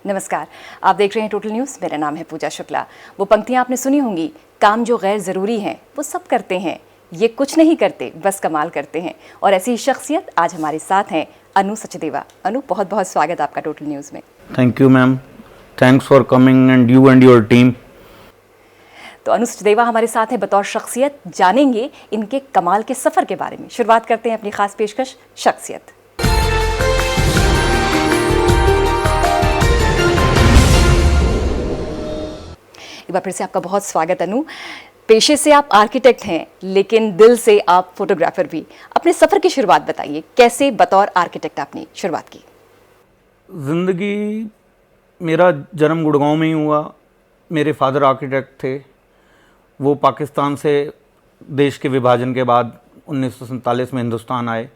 नमस्कार, आप देख रहे हैं टोटल न्यूज़। मेरा नाम है पूजा शुक्ला। वो पंक्तियां आपने सुनी होंगी, काम जो गैर ज़रूरी हैं वो सब करते हैं, ये कुछ नहीं करते बस कमाल करते हैं। और ऐसी ही शख्सियत आज हमारे साथ हैं अनु सचदेवा। अनु, बहुत बहुत स्वागत आपका टोटल न्यूज़ में। Thank you ma'am, thanks for coming and you and your team. तो अनु सचदेवा हमारे साथ हैं बतौर शख्सियत। जानेंगे इनके कमाल के सफ़र के बारे में। शुरुआत करते हैं अपनी खास पेशकश शख्सियत। एक बार फिर से आपका बहुत स्वागत अनु। पेशे से आप आर्किटेक्ट हैं लेकिन दिल से आप फोटोग्राफर भी। अपने सफ़र की शुरुआत बताइए, कैसे बतौर आर्किटेक्ट आपने शुरुआत की? ज़िंदगी, मेरा जन्म गुड़गांव में ही हुआ। मेरे फादर आर्किटेक्ट थे। वो पाकिस्तान से देश के विभाजन के बाद 1947 में हिंदुस्तान आए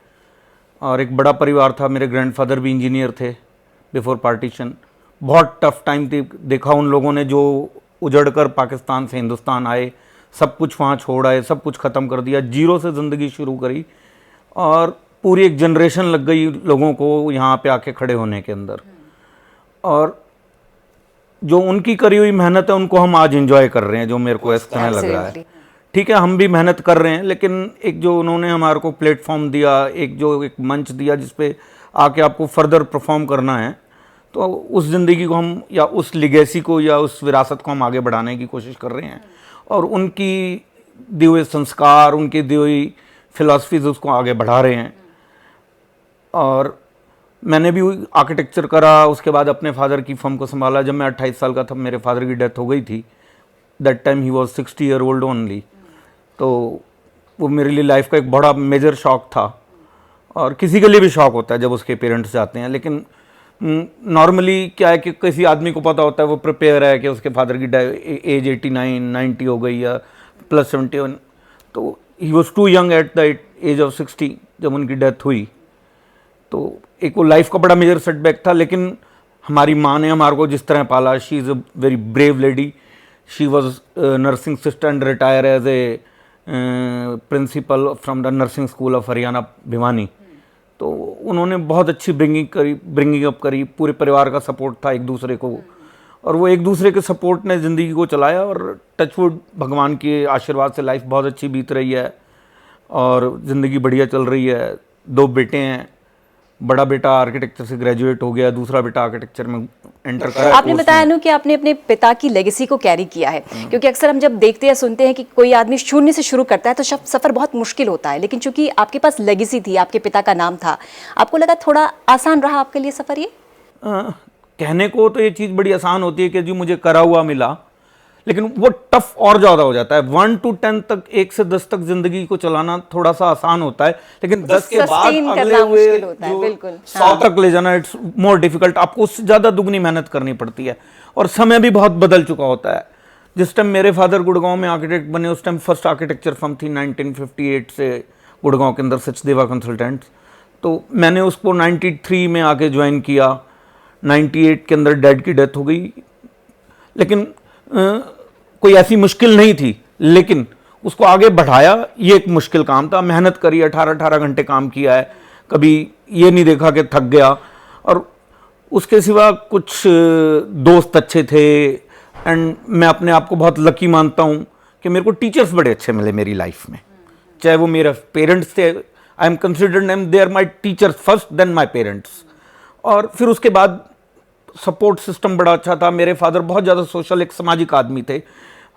और एक बड़ा परिवार था। मेरे ग्रैंडफादर भी इंजीनियर थे बिफोर पार्टीशन। बहुत टफ टाइम देखा उन लोगों ने, जो उजड़कर पाकिस्तान से हिंदुस्तान आए, सब कुछ वहाँ छोड़ आए, सब कुछ ख़त्म कर दिया, जीरो से ज़िंदगी शुरू करी और पूरी एक जनरेशन लग गई लोगों को यहाँ पे आके खड़े होने के अंदर। और जो उनकी करी हुई मेहनत है उनको हम आज एंजॉय कर रहे हैं, जो मेरे को इस तरह लग रहा है। ठीक है, हम भी मेहनत कर रहे हैं, लेकिन एक जो उन्होंने हमारे को प्लेटफॉर्म दिया, एक मंच दिया जिसपे आके आपको फर्दर परफॉर्म करना है, तो उस ज़िंदगी को हम, या उस लिगेसी को, या उस विरासत को हम आगे बढ़ाने की कोशिश कर रहे हैं। और उनकी दिए हुए संस्कार, उनकी दी हुई फिलॉसफीज़ उसको आगे बढ़ा रहे हैं। और मैंने भी आर्किटेक्चर करा, उसके बाद अपने फादर की फर्म को संभाला। जब मैं 28 साल का था मेरे फादर की डेथ हो गई थी। That time he was 60 year old only. तो वो मेरे लिए लाइफ का एक बड़ा मेजर शॉक था, और किसी के लिए भी शॉक होता है जब उसके पेरेंट्स जाते हैं। लेकिन नॉर्मली क्या है कि किसी आदमी को पता होता है, वो प्रिपेयर है कि उसके फादर की एज 89, 90 हो गई या प्लस 71। तो he was too young at the age of 60 जब उनकी डेथ हुई। तो एक वो लाइफ का बड़ा मेजर सेटबैक था। लेकिन हमारी माँ ने हमारे को जिस तरह पाला, she is a very brave lady. She was nursing sister, retire as a principal from the nursing school of Haryana Bhiwani. तो उन्होंने बहुत अच्छी ब्रिंगिंग अप करी। पूरे परिवार का सपोर्ट था एक दूसरे को, और वो एक दूसरे के सपोर्ट ने ज़िंदगी को चलाया। और टचवुड, भगवान के आशीर्वाद से लाइफ बहुत अच्छी बीत रही है और ज़िंदगी बढ़िया चल रही है। 2 बेटे हैं। बड़ा बेटा आर्किटेक्चर से ग्रेजुएट हो गया, दूसरा बेटा आर्किटेक्चर में एंटर करा। आपने बताया नु कि आपने अपने पिता की लेगेसी को कैरी किया है, क्योंकि अक्सर हम जब देखते हैं, सुनते हैं कि कोई आदमी शून्य से शुरू करता है तो सफ़र बहुत मुश्किल होता है। लेकिन चूंकि आपके पास लेगेसी थी, आपके पिता का नाम था, आपको लगा थोड़ा आसान रहा आपके लिए सफ़र ये? कहने को तो ये चीज़ बड़ी आसान होती है कि जी मुझे करा हुआ मिला, लेकिन वो टफ और ज़्यादा हो जाता है। 1 to 10 तक, 1 से 10 तक ज़िंदगी को चलाना थोड़ा सा आसान होता है, लेकिन 10 के बाद अगले हुए 100 तक ले जाना इट्स मोर डिफिकल्ट। आपको उससे ज़्यादा दुगनी मेहनत करनी पड़ती है, और समय भी बहुत बदल चुका होता है। जिस टाइम मेरे फादर गुड़गांव में आर्किटेक्ट बने, उस टाइम फर्स्ट आर्किटेक्चर फर्म थी 1958 से गुड़गांव के अंदर, सचदेवा कंसल्टेंट्स। तो मैंने उसको 93 में आके ज्वाइन किया। 98 के अंदर डैड की डेथ हो गई। लेकिन कोई ऐसी मुश्किल नहीं थी, लेकिन उसको आगे बढ़ाया। ये एक मुश्किल काम था। मेहनत करी, 18 घंटे काम किया है, कभी ये नहीं देखा कि थक गया। और उसके सिवा कुछ दोस्त अच्छे थे, एंड मैं अपने आप को बहुत लकी मानता हूँ कि मेरे को टीचर्स बड़े अच्छे मिले मेरी लाइफ में। चाहे वो मेरे पेरेंट्स थे, I am considered them, they are my teachers first, then my parents. और फिर उसके बाद सपोर्ट सिस्टम बड़ा अच्छा था। मेरे फादर बहुत ज़्यादा सोशल, एक सामाजिक आदमी थे।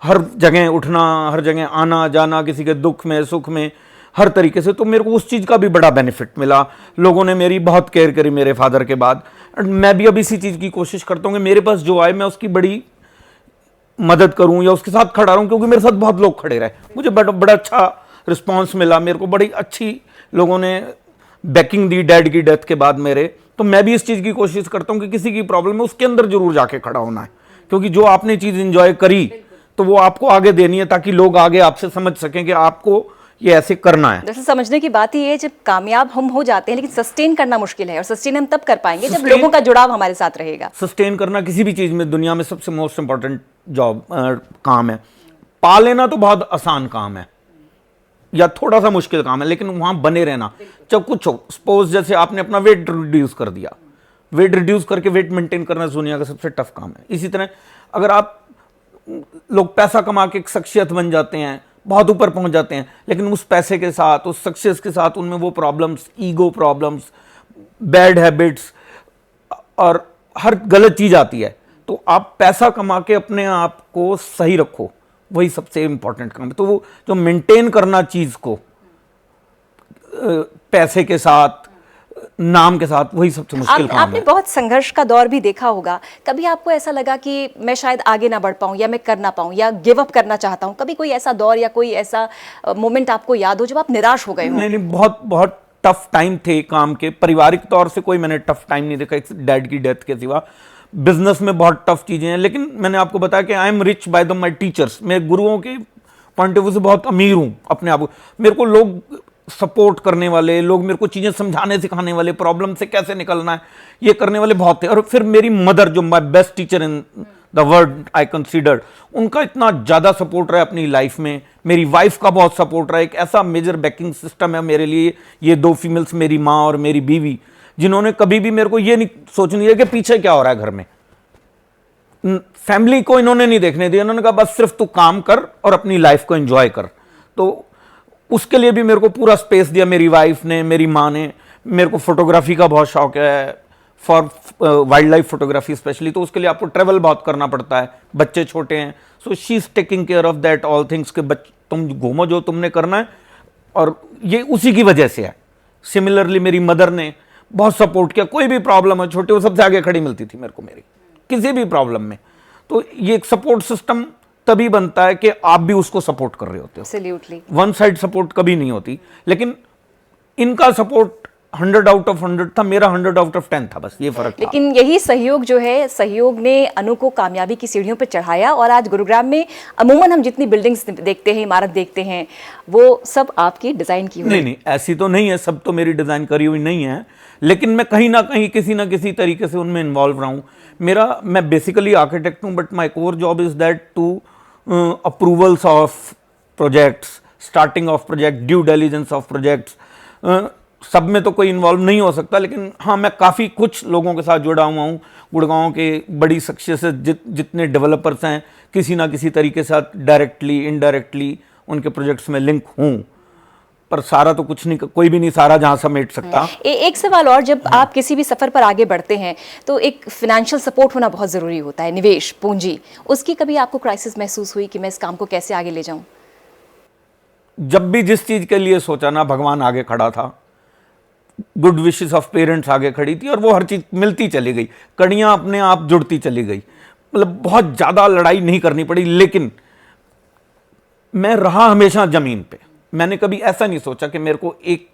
हर जगह उठना, हर जगह आना जाना, किसी के दुख में सुख में, हर तरीके से। तो मेरे को उस चीज़ का भी बड़ा बेनिफिट मिला। लोगों ने मेरी बहुत केयर करी मेरे फादर के बाद। मैं भी अब इसी चीज़ की कोशिश करता हूँ कि मेरे पास जो आए मैं उसकी बड़ी मदद करूँ या उसके साथ खड़ा रहूँ, क्योंकि मेरे साथ बहुत लोग खड़े रहे। मुझे बड़ा अच्छा रिस्पॉन्स मिला। मेरे को बड़ी अच्छी लोगों ने बैकिंग दी डैड की डेथ के बाद मेरे। तो मैं भी इस चीज़ की कोशिश करता हूँ कि किसी की प्रॉब्लम है उसके अंदर जरूर जाके खड़ा होना है, क्योंकि जो आपने चीज़ एंजॉय करी तो वो आपको आगे देनी है, ताकि लोग आगे आपसे समझ सकें कि आपको ये ऐसे करना है। दरअसल समझने की बात ही है, जब कामयाब हम हो जाते हैं लेकिन सस्टेन करना मुश्किल है, और सस्टेन हम तब कर पाएंगे जब लोगों का जुड़ाव हमारे साथ रहेगा। सस्टेन करना किसी भी चीज़ में दुनिया में सबसे मोस्ट इंपॉर्टेंट काम है। पा लेना तो बहुत आसान काम है या थोड़ा सा मुश्किल काम है, लेकिन वहां बने रहना। जब कुछ हो, सपोज जैसे आपने अपना वेट रिड्यूस कर दिया, वेट रिड्यूस करके वेट मेंटेन करना दुनिया का सबसे टफ काम है। इसी तरह अगर आप लोग पैसा कमा के एक शख्सियत बन जाते हैं, बहुत ऊपर पहुंच जाते हैं, लेकिन उस पैसे के साथ, उस सक्सेस के साथ उनमें वो problems, ego problems, bad habits और हर गलत चीज आती है। तो आप पैसा कमा के अपने आप को सही रखो, वही सबसे इंपॉर्टेंट काम है। तो वो जो मेंटेन करना चीज को पैसे के साथ, नाम के साथ, वही सबसे मुश्किल काम आपने है। बहुत संघर्ष का दौर भी देखा होगा। कभी आपको ऐसा लगा कि मैं शायद आगे ना बढ़ पाऊं, या मैं कर ना पाऊं, या गिव अप करना चाहता हूं? कभी कोई ऐसा दौर या कोई ऐसा मोमेंट आपको याद हो जब आप निराश हो गए हो? नहीं, बहुत बहुत टफ टाइम थे काम के। पारिवारिक तौर से कोई मैंने टफ टाइम नहीं देखा एक डैड की डेथ के सिवा। बिजनेस में बहुत टफ चीजें हैं, लेकिन मैंने आपको बताया कि I am rich by the my teachers. मैं गुरुओं के पॉइंट ऑफ व्यू से बहुत अमीर हूं अपने आप को। मेरे को लोग सपोर्ट करने वाले, लोग मेरे को चीजें समझाने सिखाने वाले, प्रॉब्लम से कैसे निकलना है ये करने वाले बहुत थे। और फिर मेरी मदर, जो my best teacher in the world I considered, उनका इतना ज्यादा सपोर्ट रहा अपनी लाइफ में। मेरी वाइफ का बहुत सपोर्ट रहा। एक ऐसा मेजर बैकिंग सिस्टम है मेरे लिए, ये दो फीमेल्स, मेरी माँ और मेरी बीवी, जिन्होंने कभी भी मेरे को ये नहीं सोचने दिया कि पीछे क्या हो रहा है घर में। फैमिली को इन्होंने नहीं देखने दिया। इन्होंने कहा बस सिर्फ तू काम कर और अपनी लाइफ को एंजॉय कर। तो उसके लिए भी मेरे को पूरा स्पेस दिया मेरी वाइफ ने, मेरी माँ ने। मेरे को फोटोग्राफी का बहुत शौक है, for wild life photography specially. तो उसके लिए आपको ट्रेवल बहुत करना पड़ता है, बच्चे छोटे हैं। So she is taking care of that all things के तुम घूमो जो तुमने करना है, और ये उसी की वजह से है। सिमिलरली मेरी मदर ने बहुत सपोर्ट किया। कोई भी प्रॉब्लम है छोटे, वो सबसे आगे खड़ी मिलती थी मेरे को मेरी किसी भी प्रॉब्लम में। तो ये एक सपोर्ट सिस्टम तभी बनता है कि आप भी उसको सपोर्ट कर रहे होते हो। Absolutely. वन साइड सपोर्ट कभी नहीं होती। लेकिन इनका सपोर्ट 100 आउट ऑफ 100 था, मेरा 100 आउट ऑफ 10 था, बस ये फर्क था। लेकिन यही सहयोग जो है, सहयोग ने अनु को कामयाबी की सीढ़ियों पर चढ़ाया। और आज गुरुग्राम में अमूमन हम जितनी बिल्डिंग्स देखते हैं, इमारत देखते हैं, वो सब आपकी डिजाइन की हुई। नहीं, ऐसी तो नहीं है, सब तो मेरी डिजाइन करी हुई नहीं है, लेकिन मैं कहीं ना कहीं किसी ना किसी तरीके से उनमें इन्वॉल्व रहा हूं। मैं बेसिकली आर्किटेक्ट हूं, but my core job is that to approvals of projects, starting of project, due diligence of projects, सब में तो कोई इन्वॉल्व नहीं हो सकता। लेकिन हाँ, मैं काफ़ी कुछ लोगों के साथ जुड़ा हुआ हूँ। गुड़गांव के बड़ी शख्सियत से जितने डेवलपर्स हैं, किसी ना किसी तरीके से डायरेक्टली इनडायरेक्टली उनके प्रोजेक्ट्स में लिंक हूँ। पर सारा तो कुछ नहीं, कोई भी नहीं सारा जहाँ समेट सकता। एक सवाल और, जब आप किसी भी सफर पर आगे बढ़ते हैं तो एक फाइनेंशियल सपोर्ट होना बहुत जरूरी होता है, निवेश पूंजी। उसकी कभी आपको क्राइसिस महसूस हुई कि मैं इस काम को कैसे आगे ले जाऊं? जब भी जिस चीज के लिए सोचा ना, भगवान आगे खड़ा था, गुड विशेस ऑफ पेरेंट्स आगे खड़ी थी, और वो हर चीज मिलती चली गई, कड़ियां अपने आप जुड़ती चली गई। मतलब बहुत ज्यादा लड़ाई नहीं करनी पड़ी। लेकिन मैं रहा हमेशा जमीन पे। मैंने कभी ऐसा नहीं सोचा कि मेरे को एक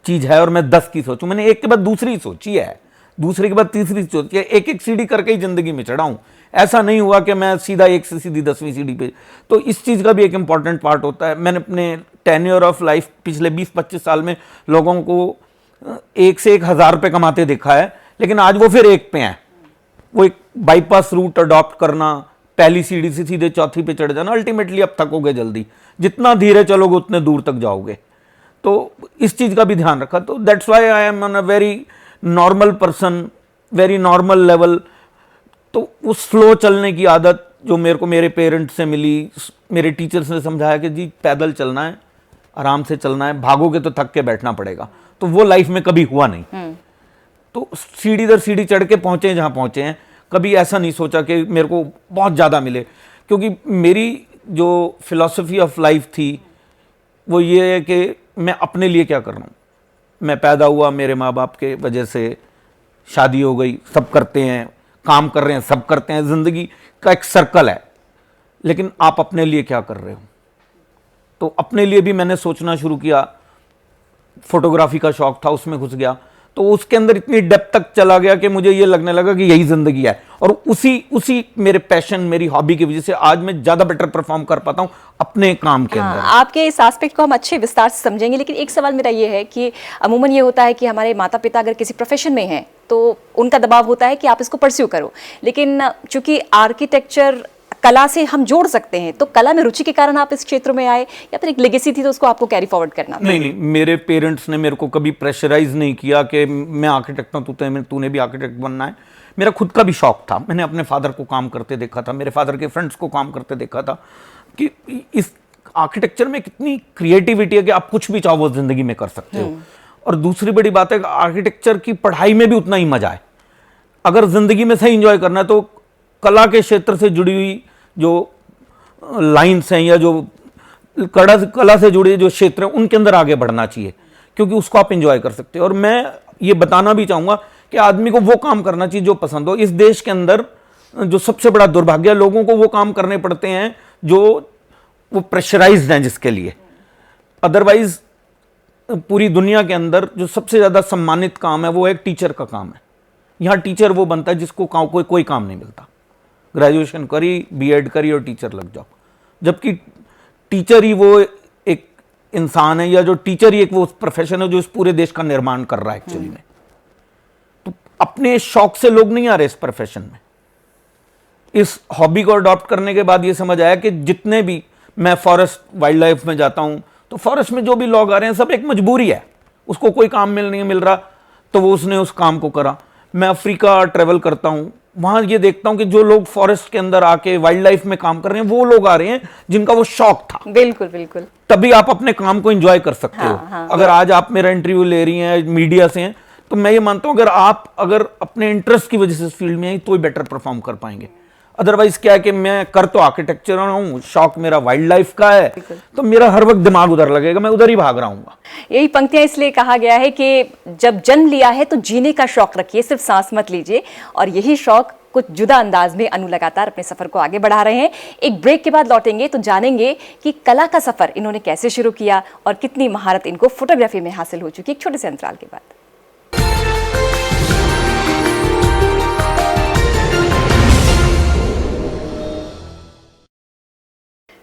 चीज है और मैं 10 की सोचूं। मैंने एक के बाद दूसरी सोची है, दूसरे के बाद तीसरी सोची है, एक एक सीढ़ी करके ही जिंदगी में चढ़ा हूं। ऐसा नहीं हुआ कि मैं सीधा एक से सीधी 10वीं सीढ़ी पे। तो इस चीज का भी एक इंपॉर्टेंट पार्ट होता है। मैंने अपने टेन्योर ऑफ लाइफ पिछले 20-25 साल में लोगों को 1 से 1,000 रुपये कमाते देखा है, लेकिन आज वो फिर एक पे हैं। वो एक बाईपास रूट अडॉप्ट करना, पहली सीढ़ी से सीधे चौथी पे चढ़ जाना, अल्टीमेटली अब थकोगे जल्दी। जितना धीरे चलोगे उतने दूर तक जाओगे। तो इस चीज का भी ध्यान रखा। तो that's why I am on a very normal person, very normal level. तो उस फ्लो चलने की आदत जो मेरे को मेरे पेरेंट्स से मिली, मेरे टीचर्स ने समझाया कि जी पैदल चलना है, आराम से चलना है, भागोगे तो थक के बैठना पड़ेगा। तो वो लाइफ में कभी हुआ नहीं। तो सीढ़ी दर सीढ़ी चढ़ के पहुंचे जहां पहुंचे हैं। कभी ऐसा नहीं सोचा कि मेरे को बहुत ज़्यादा मिले, क्योंकि मेरी जो फिलॉसफी ऑफ लाइफ थी वो ये है कि मैं अपने लिए क्या कर रहा हूँ। मैं पैदा हुआ, मेरे माँ बाप के वजह से शादी हो गई, सब करते हैं, काम कर रहे हैं, सब करते हैं, ज़िंदगी का एक सर्कल है। लेकिन आप अपने लिए क्या कर रहे हो? तो अपने लिए भी मैंने सोचना शुरू किया। फोटोग्राफी का शौक था, उसमें घुस गया, तो उसके अंदर इतनी डेप्थ तक चला गया कि मुझे ये लगने लगा कि यही जिंदगी है। और उसी मेरे पैशन, मेरी हॉबी की वजह से आज मैं ज्यादा बेटर परफॉर्म कर पाता हूं अपने काम के अंदर। आपके इस एस्पेक्ट को हम अच्छे विस्तार से समझेंगे, लेकिन एक सवाल मेरा ये है कि अमूमन ये होता है कि हमारे माता पिता अगर किसी प्रोफेशन में हैं तो उनका दबाव होता है कि आप इसको परस्यू करो। लेकिन चूंकि आर्किटेक्चर कला से हम जोड़ सकते हैं, तो कला में रुचि के कारण आप इस क्षेत्र में आए या फिर एक लेगेसी थी तो उसको आपको कैरी फॉरवर्ड करना था? नहीं, मेरे पेरेंट्स ने मेरे को कभी प्रेशराइज नहीं किया कि मैं आर्किटेक्ट हूँ, तूने भी आर्किटेक्ट बनना है। मेरा खुद का भी शौक था, मैंने अपने फादर को काम करते देखा था, मेरे फादर के फ्रेंड्स को काम करते देखा था कि इस आर्किटेक्चर में कितनी क्रिएटिविटी है कि आप कुछ भी चाहो वो जिंदगी में कर सकते हो। और दूसरी बड़ी बात है, आर्किटेक्चर की पढ़ाई में भी उतना ही मजा है। अगर जिंदगी में सही एंजॉय करना है तो कला के क्षेत्र से जुड़ी हुई जो लाइंस हैं या जो कला से जुड़े जो क्षेत्र हैं उनके अंदर आगे बढ़ना चाहिए, क्योंकि उसको आप एंजॉय कर सकते हो। और मैं ये बताना भी चाहूंगा कि आदमी को वो काम करना चाहिए जो पसंद हो। इस देश के अंदर जो सबसे बड़ा दुर्भाग्य है, लोगों को वो काम करने पड़ते हैं जो वो प्रेशराइज्ड हैं जिसके लिए। अदरवाइज पूरी दुनिया के अंदर जो सबसे ज्यादा सम्मानित काम है वो एक टीचर का काम है। यहाँ टीचर वो बनता है जिसको कोई काम नहीं मिलता। ग्रेजुएशन करी, बीएड करी और टीचर लग जाओ, जबकि टीचर ही वो एक इंसान है, या जो टीचर ही एक वो प्रोफेशन है जो इस पूरे देश का निर्माण कर रहा है एक्चुअली में। तो अपने शौक से लोग नहीं आ रहे इस प्रोफेशन में। इस हॉबी को अडॉप्ट करने के बाद ये समझ आया कि जितने भी मैं फॉरेस्ट वाइल्ड लाइफ में जाता हूं तो फॉरेस्ट में जो भी लोग आ रहे हैं सब एक मजबूरी है, उसको कोई काम नहीं मिल रहा तो वो उसने उस काम को करा। मैं अफ्रीका ट्रेवल करता हूं, वहां ये देखता हूं कि जो लोग फॉरेस्ट के अंदर आके वाइल्ड लाइफ में काम कर रहे हैं वो लोग आ रहे हैं जिनका वो शौक था। बिल्कुल बिल्कुल। तभी आप अपने काम को एंजॉय कर सकते हो। अगर आज आप मेरा इंटरव्यू ले रही हैं मीडिया से हैं, तो मैं ये मानता हूं अगर अपने इंटरेस्ट की वजह से इस फील्ड में आई तो ही बेटर परफॉर्म कर पाएंगे। अदरवाइज क्या है कि मैं कर तो आर्किटेक्चर हूं, शौक मेरा वाइल्ड लाइफ का है, तो मेरा हर वक्त दिमाग उधर लगेगा, मैं उधर ही भाग रहा हूँ। यही पंक्तियां इसलिए कहा गया है कि जब जन्म लिया है तो जीने का शौक रखिए, सिर्फ सांस मत लीजिए। और यही शौक कुछ जुदा अंदाज में अनु लगातार अपने सफर को आगे बढ़ा रहे हैं। एक ब्रेक के बाद लौटेंगे तो जानेंगे कि कला का सफर इन्होंने कैसे शुरू किया और कितनी महारत इनको फोटोग्राफी में हासिल हो चुकी है। एक छोटे से अंतराल के बाद।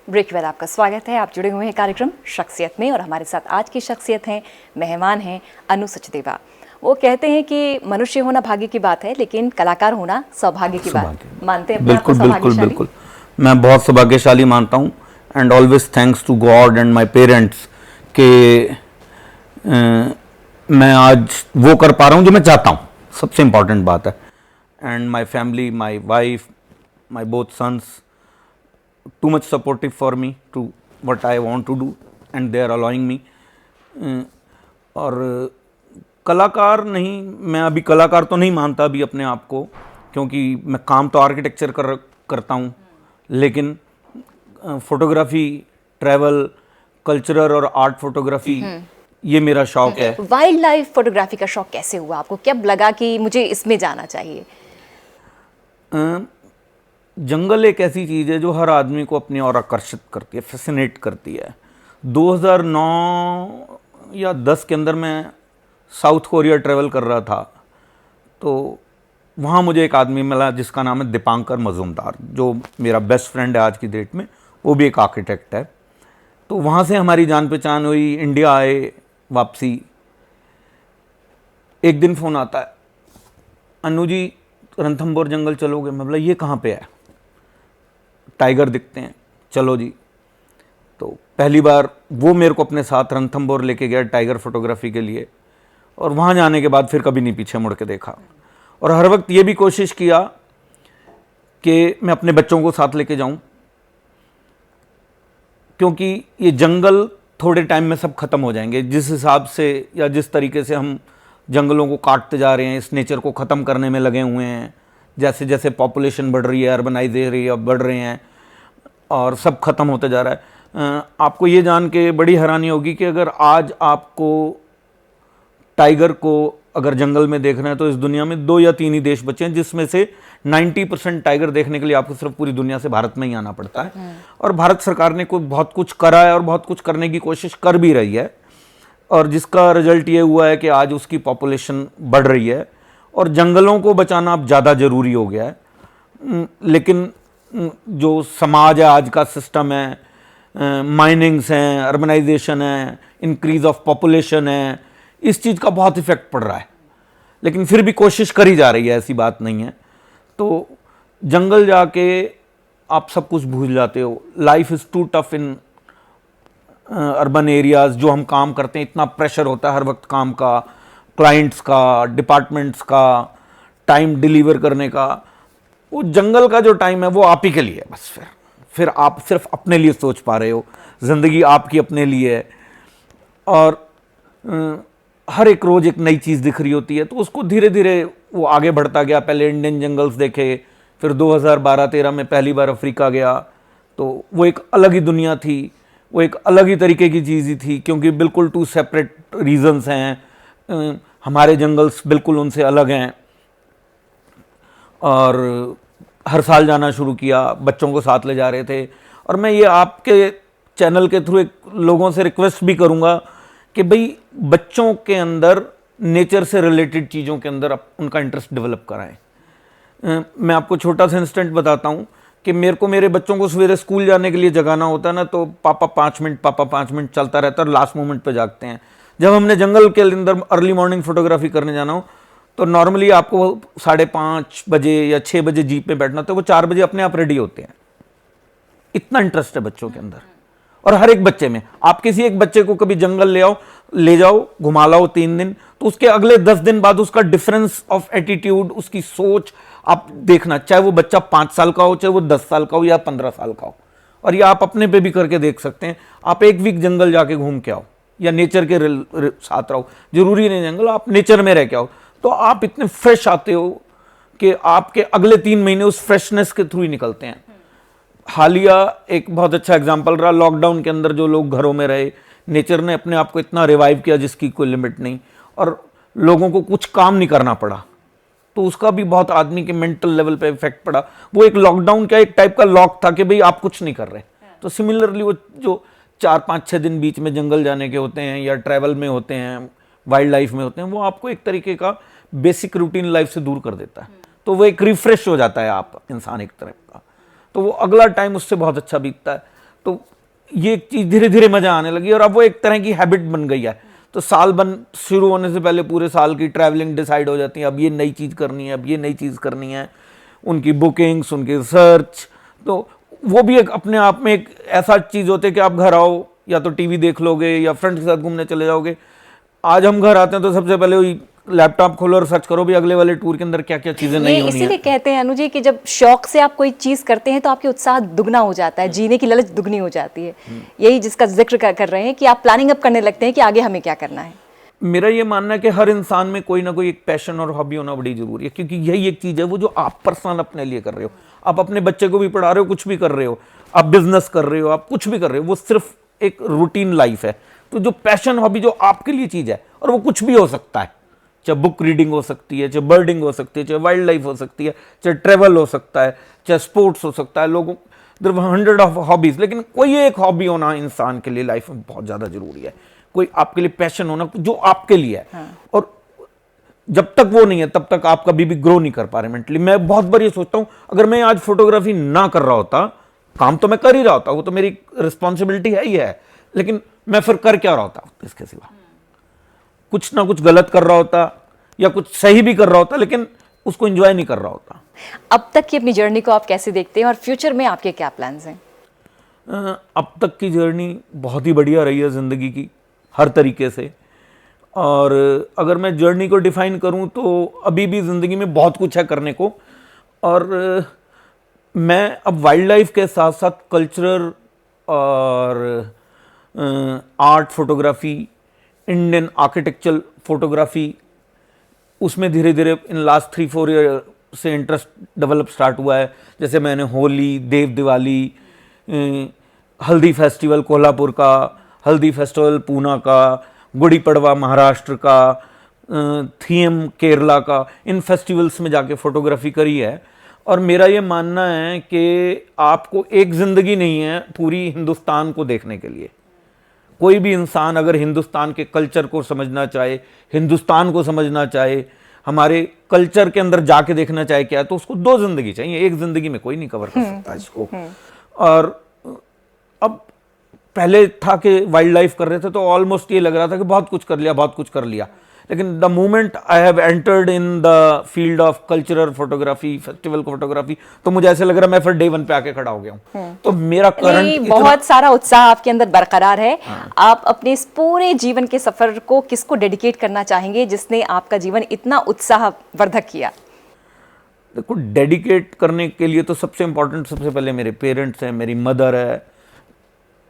ब्रेक के बाद आपका स्वागत है। आप जुड़े हुए हैं कार्यक्रम शख्सियत में और हमारे साथ आज की शख्सियत हैं, मेहमान हैं अनु सचदेवा। वो कहते हैं कि मनुष्य होना भाग्य की बात है, लेकिन कलाकार होना सौभाग्य की बात। मानते हैं? बिल्कुल बिल्कुल बिल्कुल, मैं बहुत सौभाग्यशाली मानता हूँ। And always thanks to God and my parents कि मैं आज वो कर पा रहा हूँ जो मैं चाहता हूँ, सबसे इंपॉर्टेंट बात है। And my family, my wife, my both sons too much supportive for me to what I want to do and they are allowing me। और कलाकार नहीं, मैं अभी कलाकार तो नहीं मानता अभी अपने आप को, क्योंकि मैं काम तो आर्किटेक्चर करता हूँ, लेकिन फोटोग्राफी, ट्रैवल, कल्चरल और आर्ट फोटोग्राफी ये मेरा शौक है। वाइल्ड लाइफ फोटोग्राफी का शौक कैसे हुआ आपको? कब लगा कि मुझे इसमें जाना चाहिए? जंगल एक ऐसी चीज़ है जो हर आदमी को अपनी ओर आकर्षित करती है, फैसिनेट करती है। 2009 या 10 के अंदर मैं साउथ कोरिया ट्रैवल कर रहा था, तो वहाँ मुझे एक आदमी मिला जिसका नाम है दीपांकर मजूमदार, जो मेरा बेस्ट फ्रेंड है आज की डेट में। वो भी एक आर्किटेक्ट है। तो वहाँ से हमारी जान पहचान हुई, इंडिया आए, वापसी। एक दिन फ़ोन आता है, अनु जी रणथंभौर जंगल चलोगे? मैं बोला ये कहाँ पे है? टाइगर दिखते हैं, चलो जी। तो पहली बार वो मेरे को अपने साथ रणथंभौर लेके गया टाइगर फोटोग्राफी के लिए, और वहाँ जाने के बाद फिर कभी नहीं पीछे मुड़ के देखा। और हर वक्त ये भी कोशिश किया कि मैं अपने बच्चों को साथ लेके जाऊं, क्योंकि ये जंगल थोड़े टाइम में सब खत्म हो जाएंगे। जिस हिसाब से या जिस तरीके से हम जंगलों को काटते जा रहे हैं, इस नेचर को ख़त्म करने में लगे हुए हैं, जैसे जैसे पॉपुलेशन बढ़ रही है, अर्बनाइजेशन बढ़ रहे हैं और सब खत्म होते जा रहा है। आपको ये जान के बड़ी हैरानी होगी कि अगर आज आपको टाइगर को अगर जंगल में देखना है तो इस दुनिया में 2 या 3 ही देश बचे हैं, जिसमें से 90% टाइगर देखने के लिए आपको सिर्फ पूरी दुनिया से भारत में ही आना पड़ता है। और भारत सरकार ने बहुत कुछ करा है और बहुत कुछ करने की कोशिश कर भी रही है, और जिसका रिजल्ट ये हुआ है कि आज उसकी पॉपुलेशन बढ़ रही है और जंगलों को बचाना अब ज़्यादा ज़रूरी हो गया है। लेकिन जो समाज है, आज का सिस्टम है, माइनिंग्स हैं, अर्बनाइजेशन है, इंक्रीज ऑफ पॉपुलेशन है, इस चीज़ का बहुत इफेक्ट पड़ रहा है। लेकिन फिर भी कोशिश करी जा रही है, ऐसी बात नहीं है। तो जंगल जाके आप सब कुछ भूल जाते हो। Life is too tough in urban areas. जो हम काम करते हैं इतना प्रेशर होता है हर वक्त काम का, क्लाइंट्स का, डिपार्टमेंट्स का, टाइम डिलीवर करने का। वो जंगल का जो टाइम है वो आप ही के लिए है बस। फिर आप सिर्फ अपने लिए सोच पा रहे हो, ज़िंदगी आपकी अपने लिए है, और हर एक रोज़ एक नई चीज़ दिख रही होती है। तो उसको धीरे धीरे वो आगे बढ़ता गया। पहले इंडियन जंगल्स देखे, फिर 2012-13 में पहली बार अफ्रीका गया, तो वो एक अलग ही दुनिया थी, वो एक अलग ही तरीके की चीज़ ही थी, क्योंकि बिल्कुल टू सेपरेट रीजन्स हैं। हमारे जंगल्स बिल्कुल उनसे अलग हैं। और हर साल जाना शुरू किया, बच्चों को साथ ले जा रहे थे। और मैं ये आपके चैनल के थ्रू एक लोगों से रिक्वेस्ट भी करूँगा कि भाई बच्चों के अंदर नेचर से रिलेटेड चीज़ों के अंदर उनका इंटरेस्ट डेवलप कराएं। मैं आपको छोटा सा इंस्टेंट बताता हूँ कि मेरे बच्चों को सवेरे स्कूल जाने के लिए जगाना होता है ना, तो पापा 5 मिनट चलता रहता है और लास्ट मोमेंट पे जागते हैं। जब हमने जंगल के अंदर अर्ली मॉर्निंग फोटोग्राफी करने जाना हो तो नॉर्मली आपको 5:30 बजे या 6 बजे जीप में बैठना, तो वो 4 बजे अपने आप रेडी होते हैं। इतना इंटरेस्ट है बच्चों के अंदर। और हर एक बच्चे में, आप किसी एक बच्चे को कभी जंगल ले जाओ, घुमा लाओ 3 दिन, तो उसके अगले 10 दिन बाद उसका डिफरेंस ऑफ एटीट्यूड, उसकी सोच आप देखना, चाहे वो बच्चा 5 साल का हो, चाहे वो 10 साल का हो या 15 साल का हो। और ये आप अपने पे भी करके देख सकते हैं। आप 1 वीक जंगल जाके घूम के आओ या नेचर के साथ रहो, जरूरी नहीं जंगल, आप नेचर में रह के आओ, तो आप इतने फ्रेश आते हो कि आपके अगले 3 महीने उस फ्रेशनेस के थ्रू ही निकलते हैं। हालिया एक बहुत अच्छा एग्जाम्पल रहा, लॉकडाउन के अंदर जो लोग घरों में रहे, नेचर ने अपने आप को इतना रिवाइव किया जिसकी कोई लिमिट नहीं, और लोगों को कुछ काम नहीं करना पड़ा, तो उसका भी बहुत आदमी के मेंटल लेवल पे इफेक्ट पड़ा। वो एक लॉकडाउन का एक टाइप का लॉक था कि भाई आप कुछ नहीं कर रहे। तो सिमिलरली वो जो 4-5-6 दिन बीच में जंगल जाने के होते हैं या ट्रैवल में होते हैं, वाइल्ड लाइफ में होते हैं, वो आपको एक तरीके का बेसिक रूटीन लाइफ से दूर कर देता है। तो वो एक रिफ्रेश हो जाता है आप इंसान एक तरह का, तो वो अगला टाइम उससे बहुत अच्छा बीतता है। तो ये एक चीज़ धीरे धीरे मज़ा आने लगी और अब वो एक तरह की हैबिट बन गई है। तो साल शुरू होने से पहले पूरे साल की ट्रैवलिंग डिसाइड हो जाती है, अब ये नई चीज़ करनी है, अब ये नई चीज़ करनी है, उनकी बुकिंग्स, उनकी रिसर्च। तो वो भी एक अपने आप में एक ऐसा चीज़ होती है कि आप घर आओ या तो टीवी देख लोगे या फ्रेंड के साथ घूमने चले जाओगे। आज हम घर आते हैं तो सबसे पहले वही लैपटॉप खोलो और सर्च करो भी अगले वाले टूर के अंदर क्या क्या चीजें नहीं होनी है। इसीलिए कहते हैं अनुजी कि जब शौक से आप कोई चीज करते हैं तो आपके उत्साह दुगना हो जाता है, जीने की ललच दुगनी हो जाती है। यही जिसका जिक्र कर रहे हैं कि आप प्लानिंग अप करने लगते हैं कि आगे हमें क्या करना है। मेरा ये मानना है कि हर इंसान में कोई ना कोई एक पैशन और हॉबी होना बड़ी जरूरी है, क्योंकि यही एक चीज है वो जो आप पर्सनल अपने लिए कर रहे हो। आप अपने बच्चे को भी पढ़ा रहे हो, कुछ भी कर रहे हो, आप बिजनेस कर रहे हो, आप कुछ भी कर रहे हो, वो सिर्फ एक रूटीन लाइफ है। तो जो पैशन हॉबी जो आपके लिए चीज है, और वो कुछ भी हो सकता है, चाहे बुक रीडिंग हो सकती है, चाहे बर्डिंग हो सकती है, चाहे वाइल्ड लाइफ हो सकती है, चाहे ट्रेवल हो सकता है, चाहे स्पोर्ट्स हो सकता है। लोगों देयर आर 100 ऑफ हॉबीज, लेकिन कोई एक हॉबी होना इंसान के लिए लाइफ में बहुत ज्यादा जरूरी है। कोई आपके लिए पैशन होना जो आपके लिए है। हाँ। और जब तक वो नहीं है तब तक आप कभी भी ग्रो नहीं कर पा रहे मेंटली। मैं बहुत बार ये सोचता हूं, अगर मैं आज फोटोग्राफी ना कर रहा होता, काम तो मैं कर ही रहा होता, वो तो मेरी रिस्पॉन्सिबिलिटी है ही है, लेकिन मैं फिर कर क्या रहा होता इसके सिवा? कुछ ना कुछ गलत कर रहा होता या कुछ सही भी कर रहा होता, लेकिन उसको एंजॉय नहीं कर रहा होता। अब तक की अपनी जर्नी को आप कैसे देखते हैं और फ्यूचर में आपके क्या प्लान्स हैं? अब तक की जर्नी बहुत ही बढ़िया रही है जिंदगी की हर तरीके से। और अगर मैं जर्नी को डिफाइन करूं तो अभी भी जिंदगी में बहुत कुछ है करने को। और मैं अब वाइल्ड लाइफ के साथ साथ कल्चरल और art photography, Indian architectural photography, उसमें धीरे धीरे इन लास्ट 3-4 ईयर से इंटरेस्ट डेवलप स्टार्ट हुआ है। जैसे मैंने होली, देव दिवाली, हल्दी फेस्टिवल कोल्हापुर का, हल्दी फेस्टिवल पूना का, गुड़ी पड़वा महाराष्ट्र का, थीम केरला का, इन फेस्टिवल्स में जाके फोटोग्राफी करी है। और मेरा ये मानना है कि आपको एक ज़िंदगी नहीं है पूरी हिंदुस्तान को देखने के लिए। कोई भी इंसान अगर हिंदुस्तान के कल्चर को समझना चाहे, हिंदुस्तान को समझना चाहे, हमारे कल्चर के अंदर जाके देखना चाहे क्या है, तो उसको 2 जिंदगी चाहिए। एक जिंदगी में कोई नहीं कवर कर सकता इसको। और अब पहले था कि वाइल्ड लाइफ कर रहे थे तो ऑलमोस्ट ये लग रहा था कि बहुत कुछ कर लिया, बहुत कुछ कर लिया, लेकिन the moment I have entered in the field of cultural photography, festival photography, तो मुझे ऐसे लग रहा है मैं फिर डे वन पे आके खड़ा हो गया हूँ। तो मेरा करंट बहुत सारा उत्साह आपके अंदर बरकरार है। आप अपने इस पूरे जीवन के सफर को किसको डेडिकेट करना चाहेंगे जिसने आपका जीवन इतना उत्साहवर्धक किया? देखो, डेडिकेट करने के लिए तो सबसे इम्पोर्टेंट, सबसे पहले मेरे पेरेंट्स हैं, मेरी मदर है,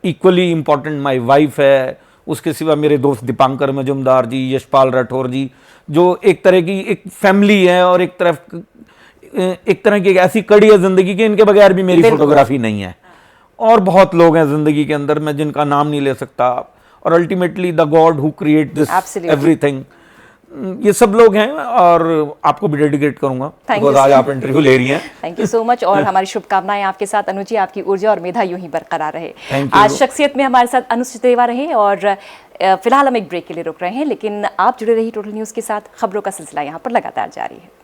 इक्वली इम्पोर्टेंट माय वाइफ है, उसके सिवा मेरे दोस्त दीपांकर मजुमदार जी, यशपाल राठौर जी, जो एक तरह की एक फैमिली है और एक तरह की एक ऐसी कड़ी है जिंदगी की, इनके बगैर भी मेरी फोटोग्राफी नहीं है। और बहुत लोग हैं जिंदगी के अंदर, मैं जिनका नाम नहीं ले सकता, और ultimately the God who create this everything, ये सब लोग हैं। और आपको भी डेडिकेट करूंगा बिकॉज़ आज आप इंटरव्यू ले रही हैं। थैंक यू सो मच, और हमारी शुभकामनाएं आपके साथ अनुज जी, आपकी ऊर्जा और मेधा यूं ही बरकरार रहे। आज शख्सियत में हमारे साथ अनुज चित्रेवा रहे, और फिलहाल हम एक ब्रेक के लिए रुक रहे हैं, लेकिन आप जुड़े रहिए टोटल न्यूज़ के साथ। खबरों का सिलसिला यहाँ पर लगातार जारी है।